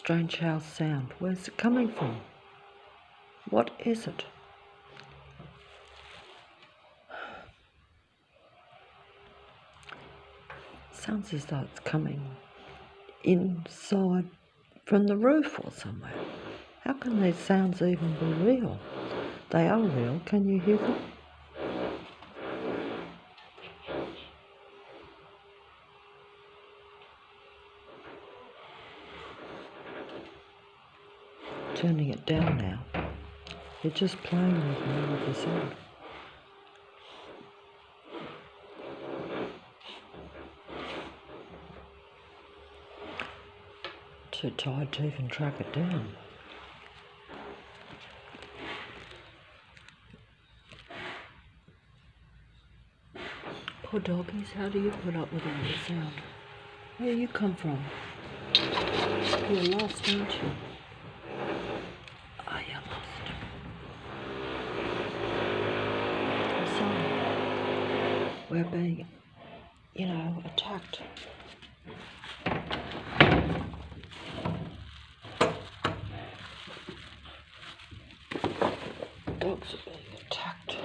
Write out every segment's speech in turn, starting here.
strange house sound. Where's it coming from? What is it? Sounds as though it's coming inside from the roof or somewhere. How can these sounds even be real? They are real. Can you hear them? Turning it down now. They're just playing with me with the sound. Too tired to even track it down. Poor doggies, how do you put up with all the sound? Where you come from? You're lost, aren't you? Oh, you're lost. I'm sorry. We're being, attacked. Dogs are being attacked.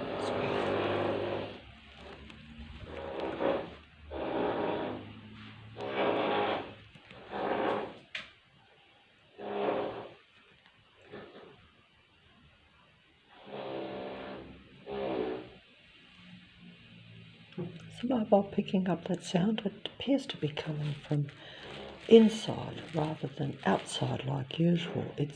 Is the mobile picking up that sound? It appears to be coming from inside rather than outside like usual. It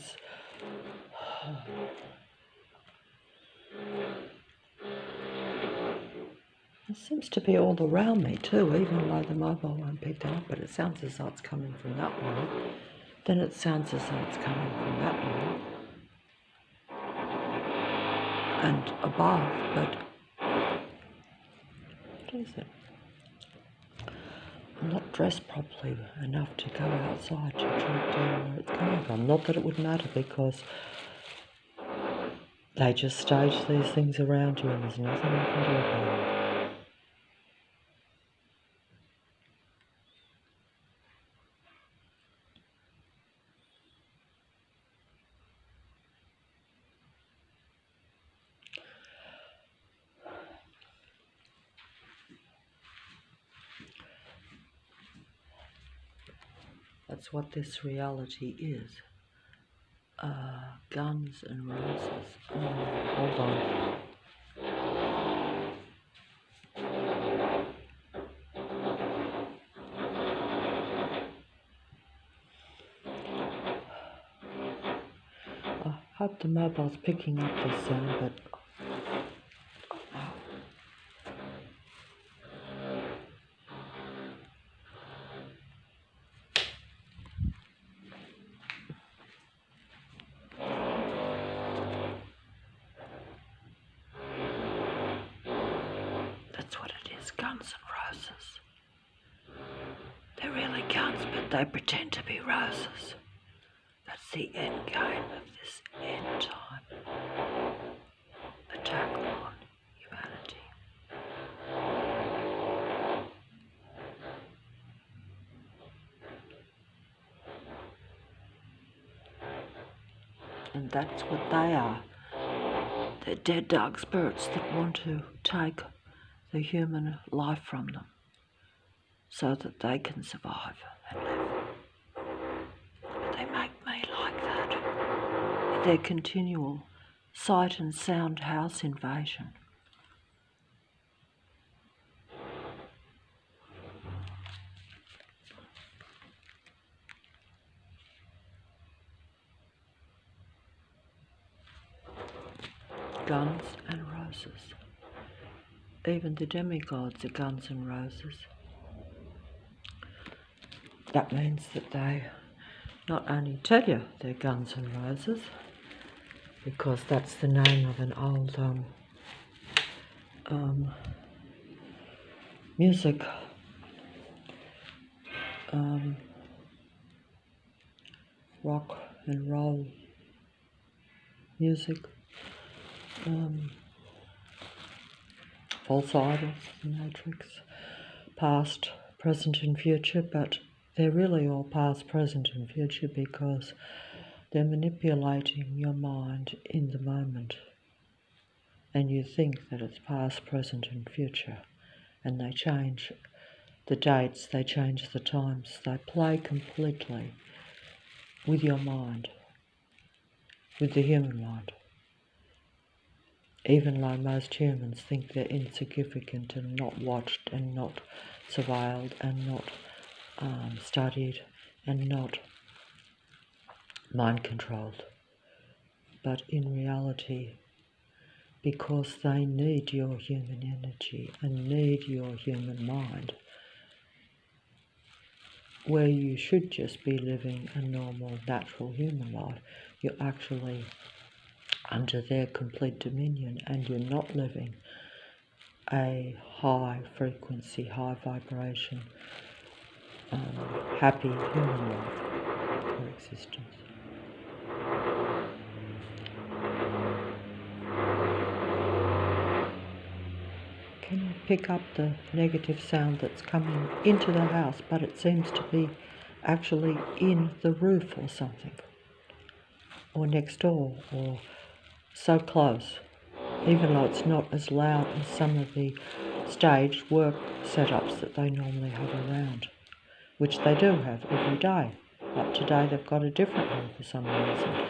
seems to be all around me too, even though the mobile won't pick that up, but it sounds as though it's coming from that way. Then it sounds as though it's coming from that way. And above, but what is it? I'm not dressed properly enough to go outside to track down where it's coming from. Not that it would matter, because they just stage these things around you and there's nothing you can do about it. That's what this reality is. Guns and Roses. Hold on. I hope the mobile's picking up this sound, but that's what it is, Guns and Roses. They're really guns, but they pretend to be roses. That's the end game of this end time attack on humanity. And that's what they are. They're dead dark spirits that want to take the human life from them so that they can survive and live. But they make me like that with their continual sight and sound house invasion. Guns and Roses. Even the demigods are Guns and Roses. That means that they not only tell you they're Guns and Roses, because that's the name of an old music rock and roll music, False Idols, The Matrix, past, present and future, but they're really all past, present and future, because they're manipulating your mind in the moment. And you think that it's past, present and future. And they change the dates, they change the times, they play completely with your mind, with the human mind. Even though most humans think they're insignificant and not watched and not surveilled and not studied and not mind controlled. But in reality, because they need your human energy and need your human mind, where you should just be living a normal, natural human life, you're actually under their complete dominion, and you're not living a high frequency, high vibration, happy human life or existence. Can you pick up the negative sound that's coming into the house, but it seems to be actually in the roof or something, or next door, or so close, even though it's not as loud as some of the staged work setups that they normally have around, which they do have every day, but today they've got a different one for some reason.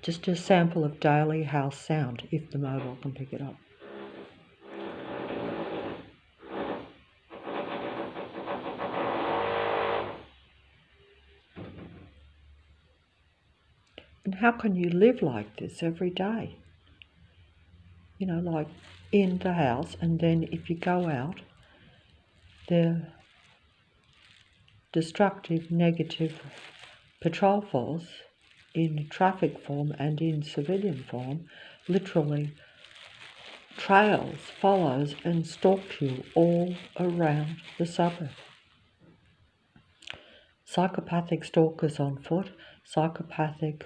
Just a sample of daily house sound, if the mobile can pick it up. And how can you live like this every day? You know, like in the house, and then if you go out, they're destructive, negative patrol force in traffic form and in civilian form literally trails, follows and stalks you all around the suburb. Psychopathic stalkers on foot, psychopathic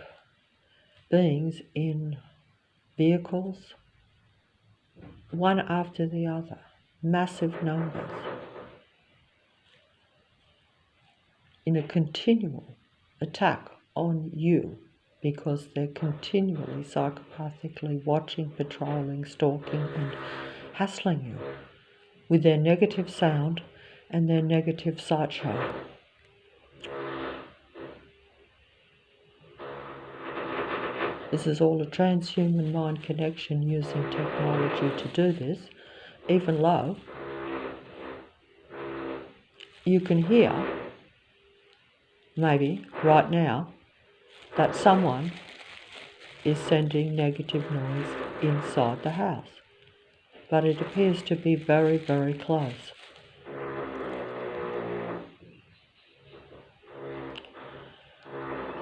beings in vehicles, one after the other, massive numbers, in a continual attack on you, because they're continually psychopathically watching, patrolling, stalking and hassling you with their negative sound and their negative sideshow. This is all a transhuman mind connection using technology to do this, even though you can hear, maybe right now, that someone is sending negative noise inside the house. But it appears to be very, very close.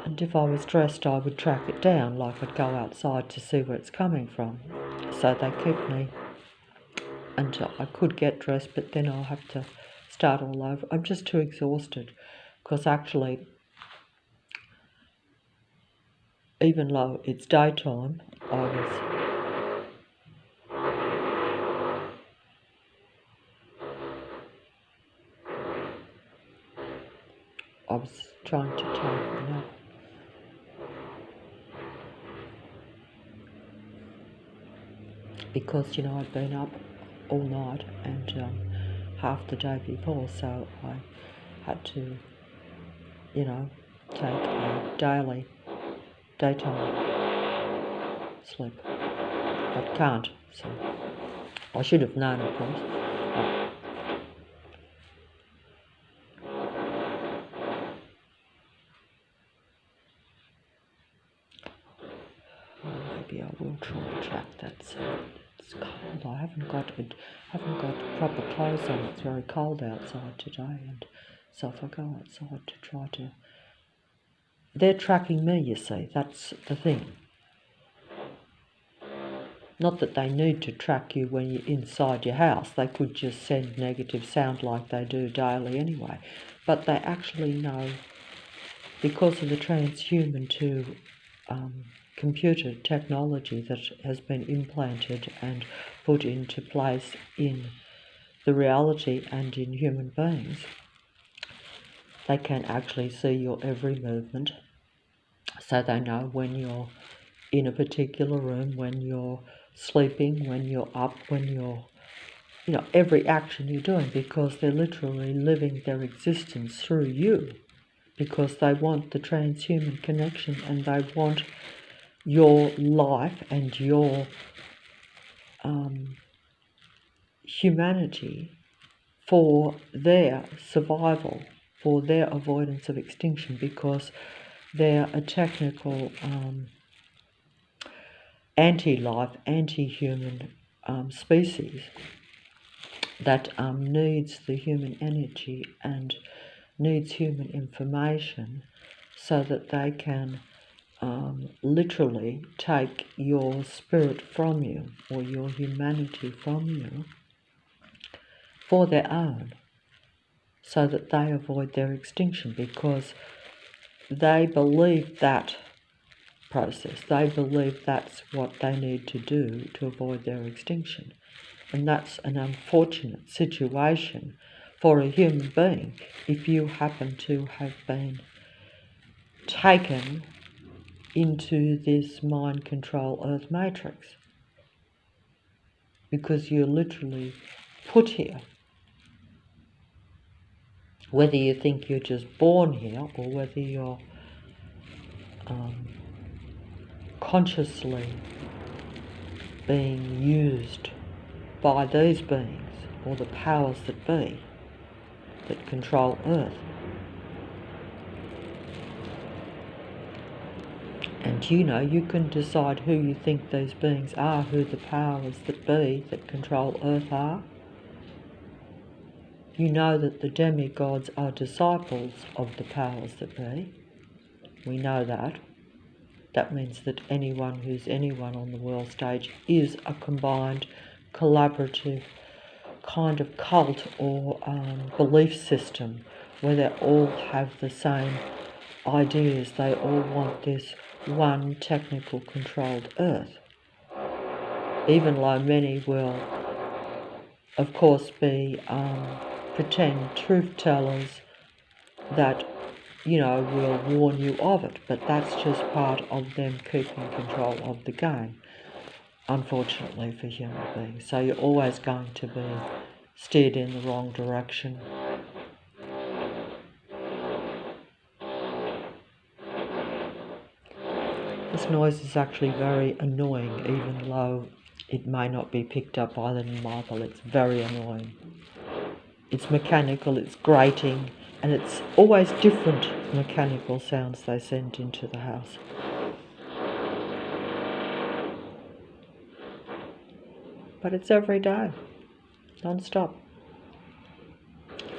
And if I was dressed, I would track it down, like I'd go outside to see where it's coming from. So they keep me until I could get dressed, but then I'll have to start all over. I'm just too exhausted, because actually, even though it's daytime, I was trying to take a nap. Because, you know, I'd been up all night and half the day before, so I had to, you know, take a daily daytime sleep, but can't, so I should have known, of course. Maybe I will try and track that sound. It's cold. I haven't got proper clothes on. It's very cold outside today, and so if I go outside to try to, they're tracking me. You see, that's the thing. Not that they need to track you when you're inside your house. They could just send negative sound like they do daily anyway. But they actually know, because of the transhuman to computer technology that has been implanted and put into place in the reality and in human beings, they can actually see your every movement, so they know when you're in a particular room, when you're sleeping, when you're up, when you're, every action you're doing, because they're literally living their existence through you, because they want the transhuman connection and they want your life and your humanity for their survival, for their avoidance of extinction, because they're a technical anti-life, anti-human species that needs the human energy and needs human information so that they can literally take your spirit from you or your humanity from you for their own, so that they avoid their extinction, because they believe that process. They believe that's what they need to do to avoid their extinction. And that's an unfortunate situation for a human being if you happen to have been taken into this mind control earth matrix, because you're literally put here. Whether you think you're just born here or whether you're consciously being used by these beings or the powers that be that control Earth. And you can decide who you think these beings are, who the powers that be that control Earth are. You know that the demigods are disciples of the powers that be. We know that. That means that anyone who's anyone on the world stage is a combined, collaborative kind of cult or belief system where they all have the same ideas. They all want this one technical controlled Earth. Even though many will, of course, be pretend truth tellers that will warn you of it, but that's just part of them keeping control of the game, unfortunately for human beings. So you're always going to be steered in the wrong direction. This noise is actually very annoying, even though it may not be picked up by the Bible. It's very annoying. It's mechanical, it's grating, and it's always different mechanical sounds they send into the house. But it's every day, non-stop.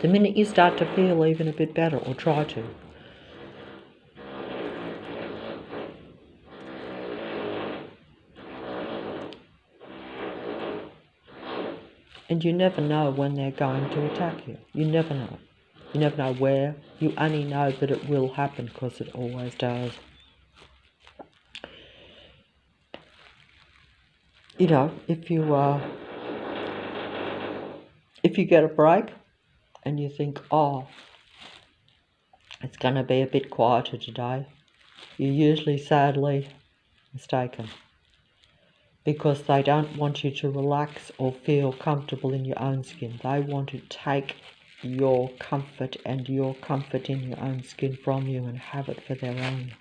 The minute you start to feel even a bit better, or try to, and you never know when they're going to attack you. You never know. You never know where. You only know that it will happen, because it always does. If you get a break and you think, oh, it's going to be a bit quieter today, you're usually sadly mistaken, because they don't want you to relax or feel comfortable in your own skin. They want to take your comfort and your comfort in your own skin from you and have it for their own.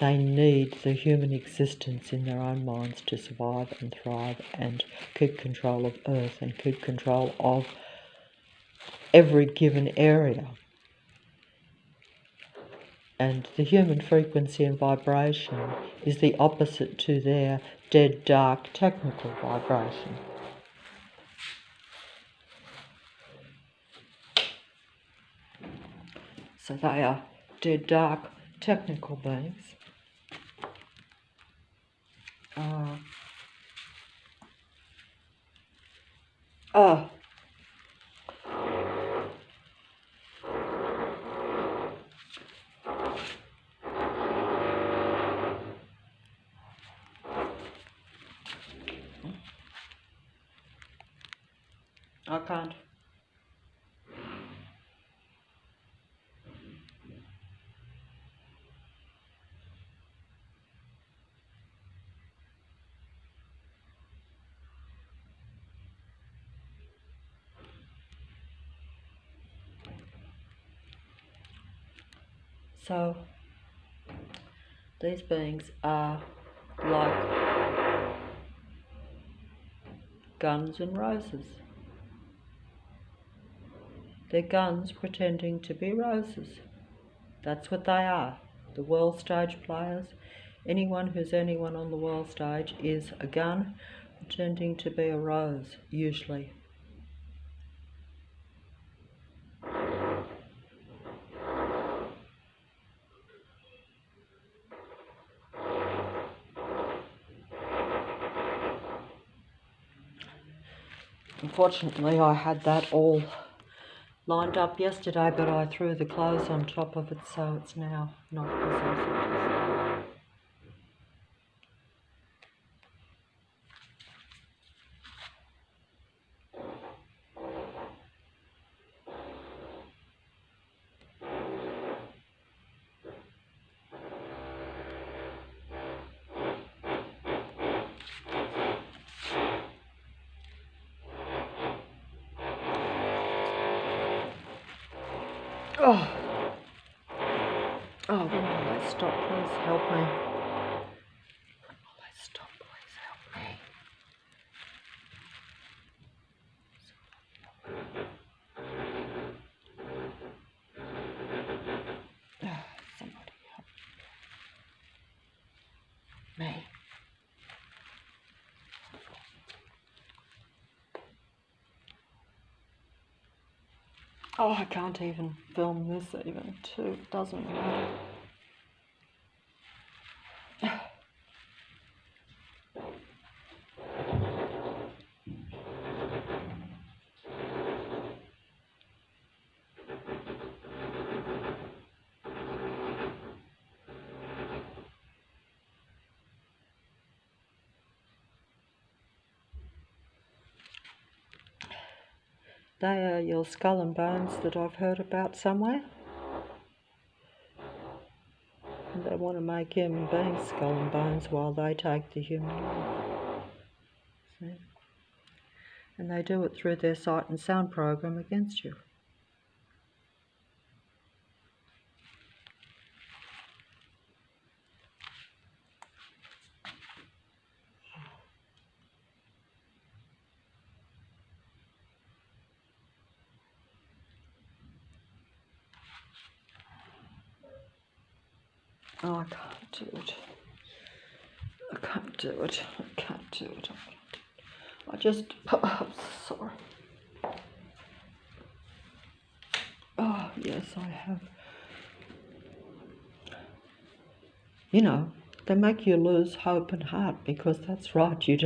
They need the human existence in their own minds to survive and thrive and keep control of Earth and keep control of every given area. And the human frequency and vibration is the opposite to their dead, dark, technical vibration. So they are dead, dark, technical beings. I can't. So, these beings are like Guns N' Roses. They're guns pretending to be roses. That's what they are. The world stage players, anyone who's anyone on the world stage is a gun pretending to be a rose, usually. Unfortunately, I had that all lined up yesterday, but I threw the clothes on top of it, so it's now not as easy. Oh, oh, when will they stop? Please help me. When will they stop? Please help me. Somebody help me. Oh, I can't even film this even too. It doesn't matter. They are your skull and bones that I've heard about somewhere. And they want to make human beings skull and bones while they take the human life. See? And they do it through their sight and sound program against you. Oh, I can't do it. I can't do it. I can't do it. I just, I'm sorry. Oh, yes, I have. You know, they make you lose hope and heart because that's right, you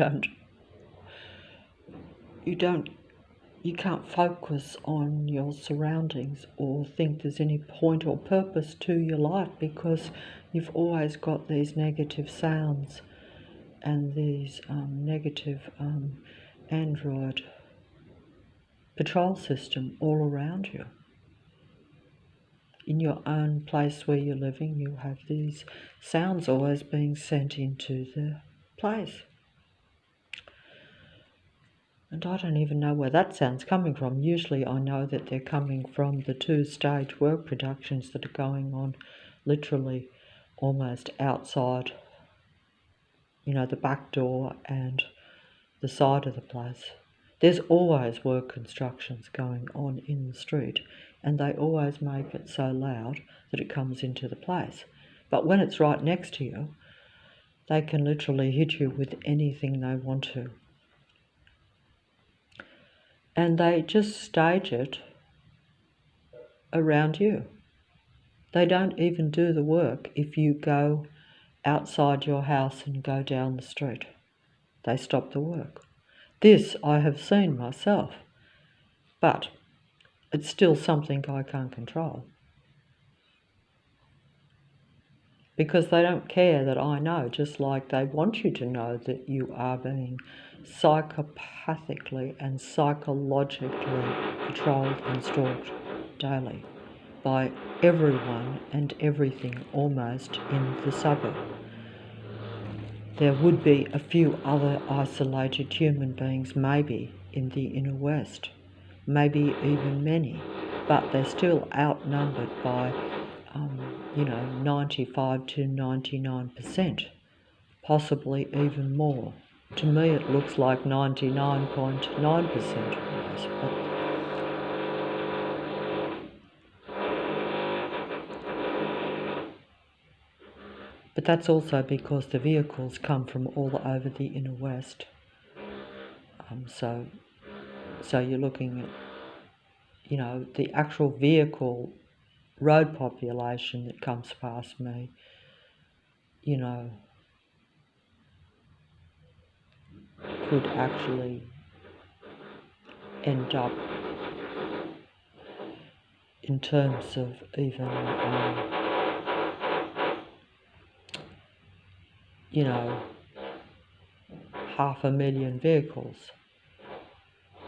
can't focus on your surroundings or think there's any point or purpose to your life because you've always got these negative sounds and these negative Android patrol system all around you. In your own place where you're living, you have these sounds always being sent into the place. And I don't even know where that sound's coming from. Usually I know that they're coming from the 2-stage work productions that are going on literally almost outside, the back door and the side of the place. There's always work constructions going on in the street, and they always make it so loud that it comes into the place. But when it's right next to you, they can literally hit you with anything they want to. And they just stage it around you. They don't even do the work if you go outside your house and go down the street. They stop the work. This I have seen myself, but it's still something I can't control. Because they don't care that I know, just like they want you to know that you are being psychopathically and psychologically patrolled and stalked daily by everyone and everything almost in the suburb. There would be a few other isolated human beings maybe in the inner west, maybe even many, but they're still outnumbered by 95 to 99%, possibly even more. To me it looks like 99.9% almost, but that's also because the vehicles come from all over the inner west. So you're looking at, the actual vehicle road population that comes past me, could actually end up, in terms of even, 500,000 vehicles,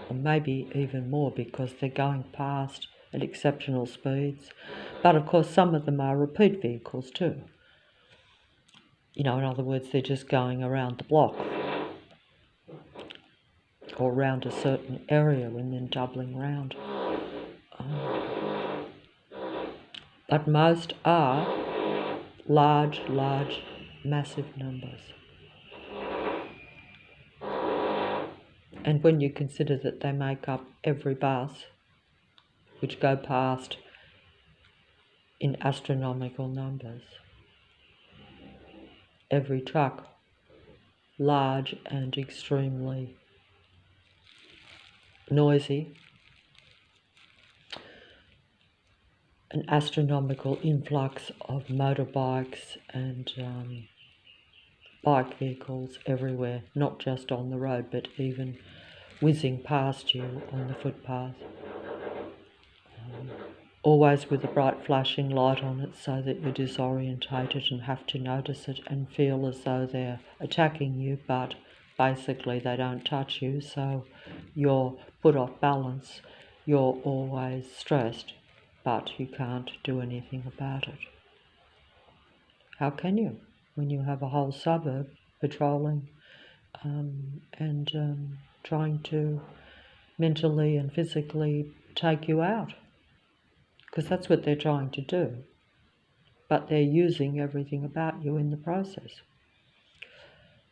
or maybe even more, because they're going past at exceptional speeds. But of course some of them are repeat vehicles too. In other words, they're just going around the block or around a certain area and then doubling round. But most are large, massive numbers. And when you consider that they make up every bus, which go past in astronomical numbers, every truck, large and extremely noisy, an astronomical influx of motorbikes and bike vehicles everywhere, not just on the road, but even whizzing past you on the footpath. Always with a bright flashing light on it so that you're disorientated and have to notice it and feel as though they're attacking you, but basically they don't touch you, so you're put off balance. You're always stressed, but you can't do anything about it. How can you, when you have a whole suburb patrolling and trying to mentally and physically take you out? Because that's what they're trying to do, but they're using everything about you in the process.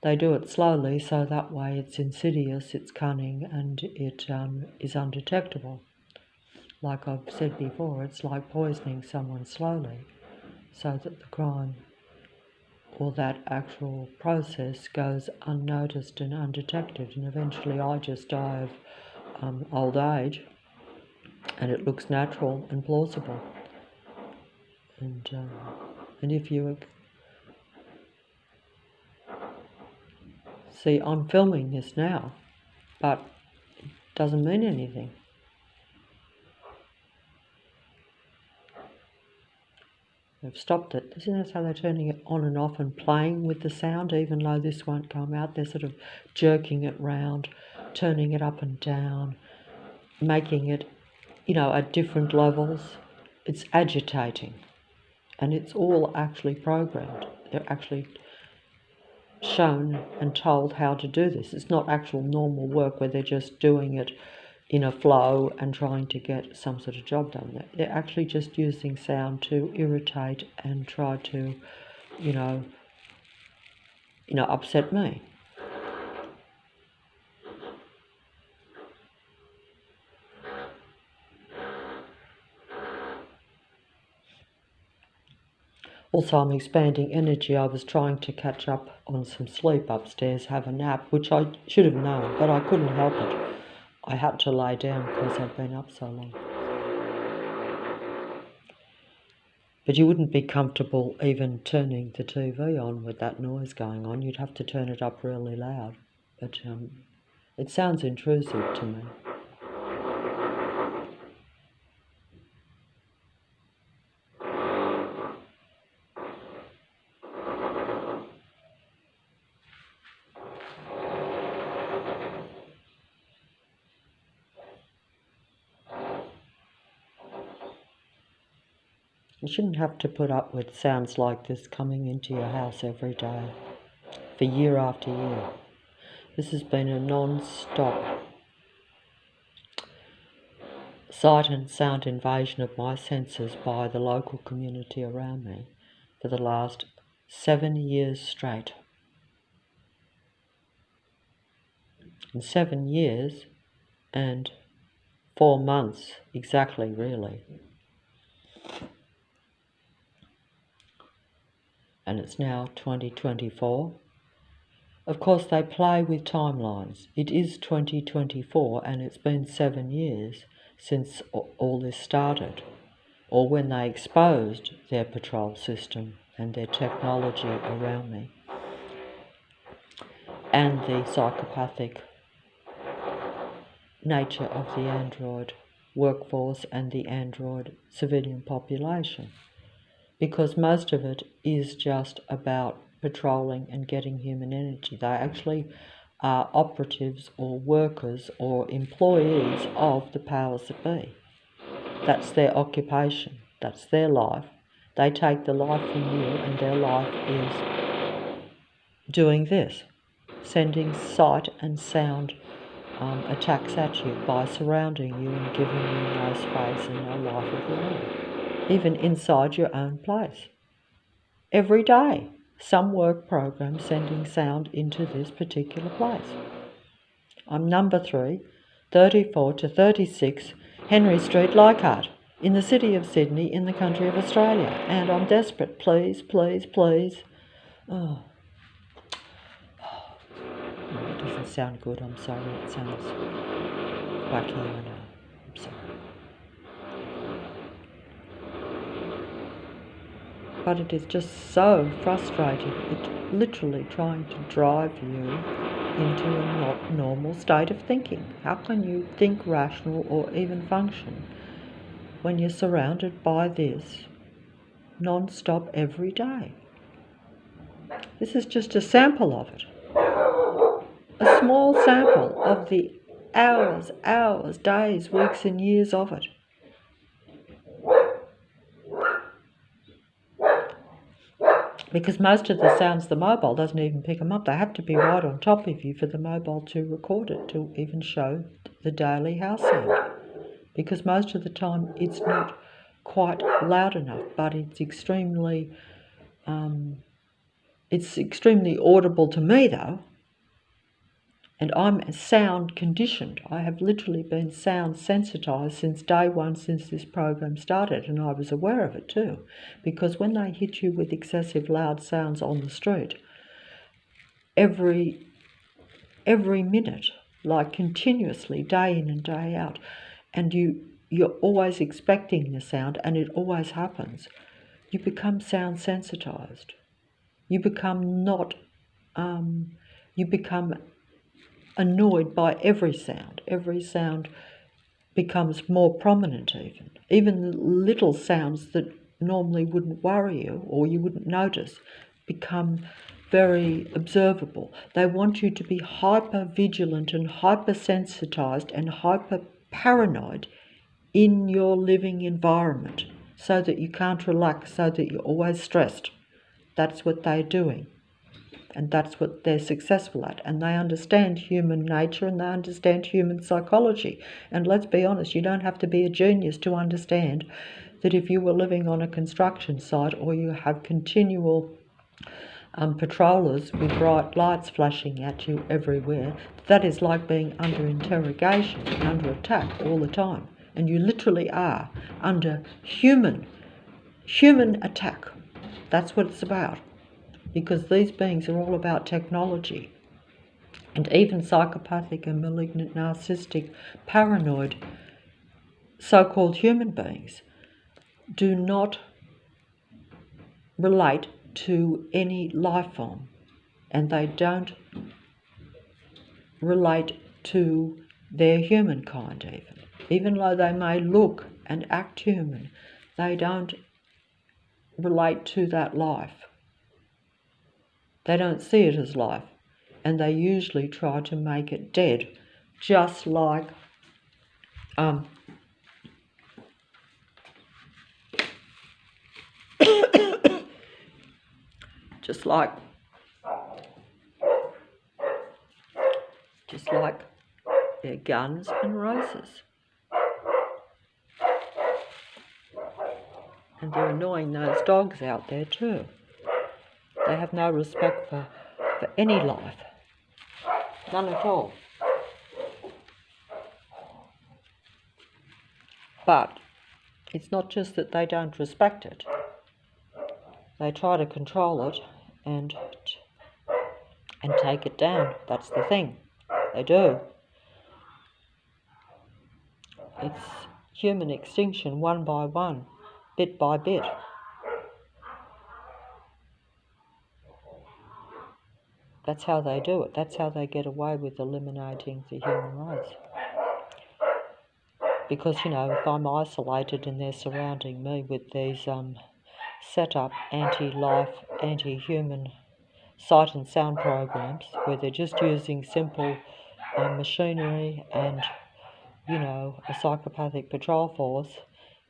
They do it slowly, so that way it's insidious, it's cunning, and it is undetectable. Like I've said before, it's like poisoning someone slowly, so that the crime or that actual process goes unnoticed and undetected, and eventually I just die of old age, and it looks natural and plausible. And if you see, I'm filming this now, but it doesn't mean anything. They've stopped it. Isn't that how they're turning it on and off and playing with the sound, even though this won't come out? They're sort of jerking it round, turning it up and down, making it, at different levels. It's agitating, and it's all actually programmed. They're actually shown and told how to do this. It's not actual normal work where they're just doing it in a flow and trying to get some sort of job done. They're actually just using sound to irritate and try to, upset me. Also, I'm expanding energy. I was trying to catch up on some sleep upstairs, have a nap, which I should have known, but I couldn't help it. I had to lie down because I'd been up so long. But you wouldn't be comfortable even turning the TV on with that noise going on. You'd have to turn it up really loud. But it sounds intrusive to me. You shouldn't have to put up with sounds like this coming into your house every day, for year after year. This has been a non-stop sight and sound invasion of my senses by the local community around me for the last 7 years straight. And 7 years and 4 months exactly, really. And it's now 2024. Of course, they play with timelines. It is 2024 and it's been 7 years since all this started, or when they exposed their patrol system and their technology around me, and the psychopathic nature of the android workforce and the android civilian population, because most of it is just about patrolling and getting human energy. They actually are operatives or workers or employees of the powers that be. That's their occupation. That's their life. They take the life from you, and their life is doing this, sending sight and sound attacks at you by surrounding you and giving you no space and no life of your own, even inside your own place. Every day, some work program sending sound into this particular place. I'm number 3, 34 to 36 Henry Street, Leichhardt, in the city of Sydney, in the country of Australia, and I'm desperate. Please, please, please. Oh, it doesn't sound good, I'm sorry. It sounds wacky, I know. I'm sorry. But it is just so frustrating. It's literally trying to drive you into a not normal state of thinking. How can you think rational or even function when you're surrounded by this non-stop every day? This is just a sample of it. A small sample of the hours, days, weeks and years of it. Because most of the sounds, the mobile doesn't even pick them up. They have to be right on top of you for the mobile to record it, to even show the daily house sound. Because most of the time it's not quite loud enough, but it's extremely audible to me though. And I'm sound conditioned. I have literally been sound sensitized since day one, since this program started, and I was aware of it too. Because when they hit you with excessive loud sounds on the street, every minute, like continuously, day in and day out, and you're always expecting the sound, and it always happens, you become sound sensitized. You become annoyed by every sound. Every sound becomes more prominent even. Even little sounds that normally wouldn't worry you or you wouldn't notice become very observable. They want you to be hyper vigilant and hypersensitized and hyper paranoid in your living environment so that you can't relax, so that you're always stressed. That's what they're doing. And that's what they're successful at. And they understand human nature and they understand human psychology. And let's be honest, you don't have to be a genius to understand that if you were living on a construction site or you have continual patrollers with bright lights flashing at you everywhere, that is like being under interrogation and under attack all the time. And you literally are under human attack. That's what it's about. Because these beings are all about technology. And even psychopathic and malignant, narcissistic, paranoid, so-called human beings do not relate to any life form. And they don't relate to their humankind even though they may look and act human, they don't relate to that life. They don't see it as life, and they usually try to make it dead, just like just like their guns and roses. And they're annoying those dogs out there too. They have no respect for any life. None at all. But it's not just that they don't respect it. They try to control it and take it down. That's the thing. They do. It's human extinction one by one, bit by bit. That's how they do it. That's how they get away with eliminating the human race. Because, you know, if I'm isolated and they're surrounding me with these set up anti-life, anti-human sight and sound programs where they're just using simple machinery and, you know, a psychopathic patrol force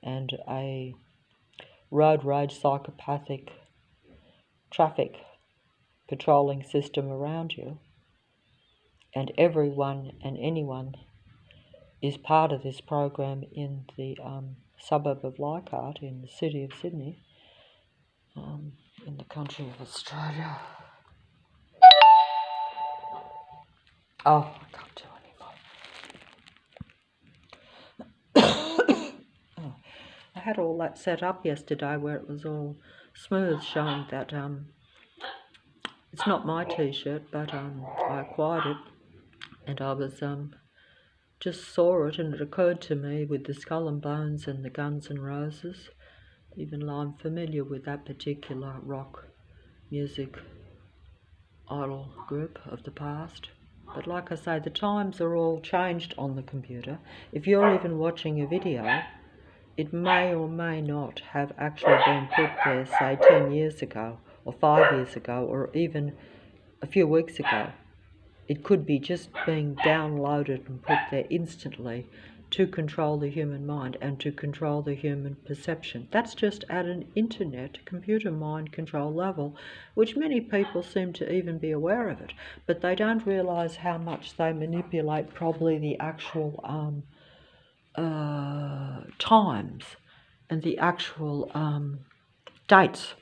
and a road rage psychopathic traffic patrolling system around you, and everyone and anyone is part of this program in the suburb of Leichhardt in the city of Sydney, in the country of Australia. Oh, I can't do anymore. Oh, I had all that set up yesterday where it was all smooth, showing that it's not my t-shirt, but I acquired it, and I was just saw it, and it occurred to me with the Skull and Bones and the Guns and Roses, even though I'm familiar with that particular rock music idol group of the past. But like I say, the times are all changed on the computer. If you're even watching a video, it may or may not have actually been put there, say, 10 years ago, or 5 years ago, or even a few weeks ago. It could be just being downloaded and put there instantly to control the human mind and to control the human perception. That's just at an internet computer mind control level, which many people seem to even be aware of it, but they don't realise how much they manipulate probably the actual times and the actual dates.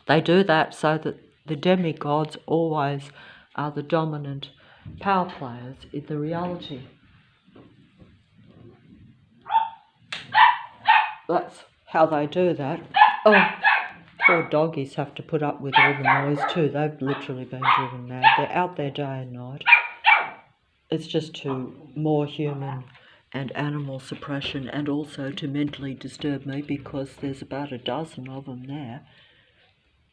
They do that so that the demigods always are the dominant power players in the reality. That's how they do that. Oh, poor doggies have to put up with all the noise too. They've literally been driven mad. They're out there day and night. It's just to more human and animal suppression, and also to mentally disturb me, because there's about a dozen of them there,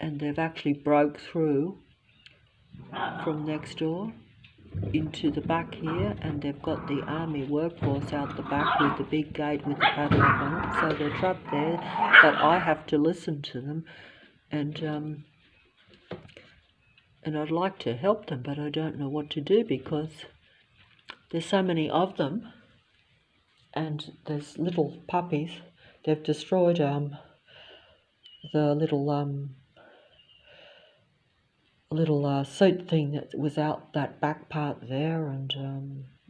and they've actually broke through from next door into the back here, and they've got the army workforce out the back with the big gate with the padlock on it, so they're trapped there, but I have to listen to them, and I'd like to help them, but I don't know what to do, because there's so many of them, and there's little puppies. They've destroyed the little seat thing that was out that back part there, and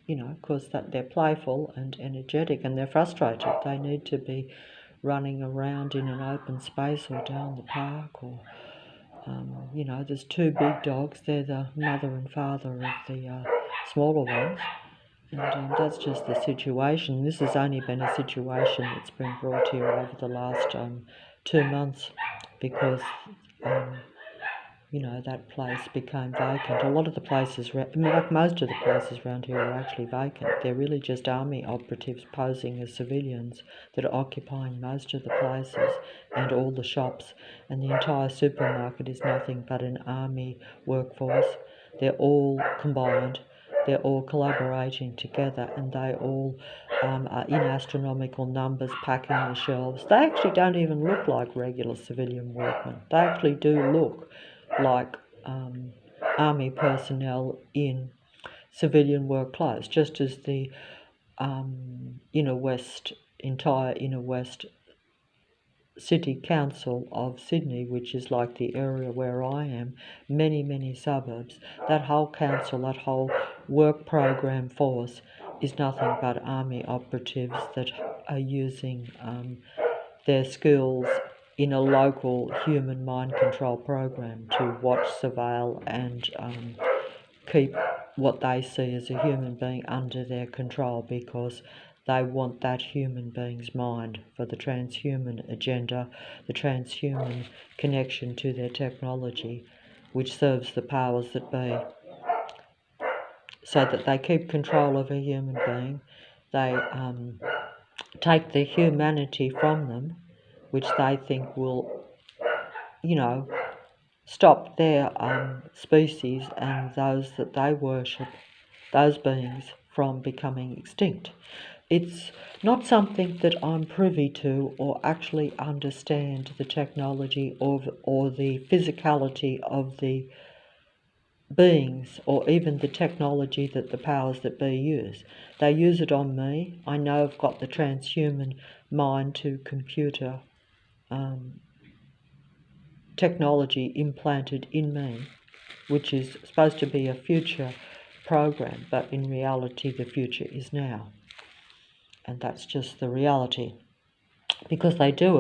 you know, because that they're playful and energetic and they're frustrated. They need to be running around in an open space or down the park, or you know, there's two big dogs. They're the mother and father of the smaller ones, and that's just the situation. This has only been a situation that's been brought here over the last 2 months, because you know, that place became vacant. A lot of the places, like most of the places around here, are actually vacant. They're really just army operatives posing as civilians that are occupying most of the places and all the shops. And the entire supermarket is nothing but an army workforce. They're all combined. They're all collaborating together, and they all are in astronomical numbers packing the shelves. They actually don't even look like regular civilian workmen. They actually do look like army personnel in civilian work clothes, just as the entire inner west City Council of Sydney, which is like the area where I am, many suburbs, that whole council, that whole work program force is nothing but army operatives that are using their skills in a local human mind control program to watch, surveil and keep what they see as a human being under their control, because they want that human being's mind for the transhuman agenda, the transhuman connection to their technology, which serves the powers that be, so that they keep control of a human being. They take the humanity from them, which they think will, stop their species and those that they worship, those beings, from becoming extinct. It's not something that I'm privy to or actually understand the technology or the physicality of the beings, or even the technology that the powers that be use. They use it on me. I know I've got the transhuman mind to computer technology implanted in me, which is supposed to be a future program, but in reality the future is now. And that's just the reality, because they do it